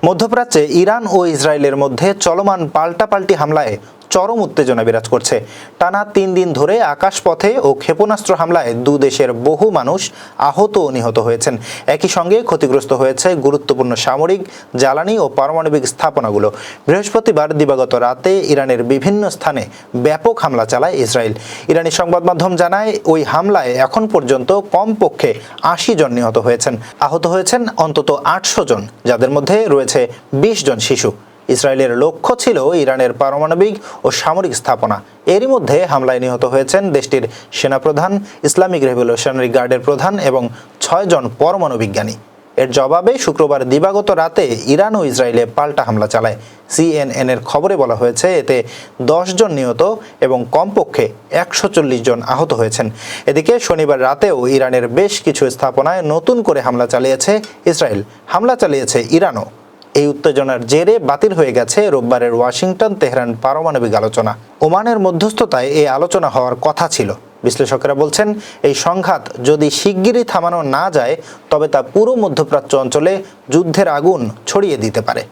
মধ্যপ্রাচ্যে ইরান ও ইসরায়েলের মধ্যে চলমান পাল্টাপাল্টি হামলায় চরম উত্তেজনা বিরাজ করছে। টানা ৩ দিন ধরে আকাশপথে ও ক্ষেপণাস্ত্র হামলায় দু দেশের বহু মানুষ আহত ও নিহত হয়েছেন। একই সঙ্গে ক্ষতিগ্রস্ত হয়েছে গুরুত্বপূর্ণ সামরিক, জ্বালানি ও পারমাণবিক স্থাপনাগুলো। বৃহস্পতিবার দিবাগত রাতে ইরানের বিভিন্ন স্থানে ব্যাপক হামলা চালায় ইসরায়েল। ইরানি সংবাদ মাধ্যম জানায়, ওই হামলায় এখন পর্যন্ত কমপক্ষে ৮০ জন নিহত হয়েছেন। আহত হয়েছেন অন্তত ৮০০ জন, যাদের মধ্যে রয়েছে ২০ জন শিশু। ইসরায়েলের লক্ষ্য ছিল ইরানের পারমাণবিক ও সামরিক স্থাপনা। এরই মধ্যে হামলায় নিহত হয়েছেন দেশটির সেনাপ্রধান, ইসলামিক রেভলিউশনারি গার্ডের প্রধান এবং ৬ জন পরমাণু বিজ্ঞানী। এর জবাবে শুক্রবার দিবাগত রাতে ইরান ও ইসরায়েলে পাল্টা হামলা চালায়। CNN-এর খবরে বলা হয়েছে, এতে ১০ জন নিহত এবং কমপক্ষে ১৪০ জন আহত হয়েছেন। এদিকে শনিবার রাতেও ইরানের বেশ কিছু স্থাপনায় নতুন করে হামলা চালিয়েছে ইসরায়েল। হামলা চালিয়েছে ইরানও। এই উত্তেজনার জেরে বাতিল হয়ে গেছে রোববারের ওয়াশিংটন-তেহরান পারমাণবিক আলোচনা। ওমানের মধ্যস্থতায় এই আলোচনা হওয়ার কথা ছিল। বিশ্লেষকেরা বলছেন, এই সংঘাত যদি শিগগিরই থামানো না যায়, তবে তা পুরো মধ্যপ্রাচ্য অঞ্চলে যুদ্ধের আগুন ছড়িয়ে দিতে পারে।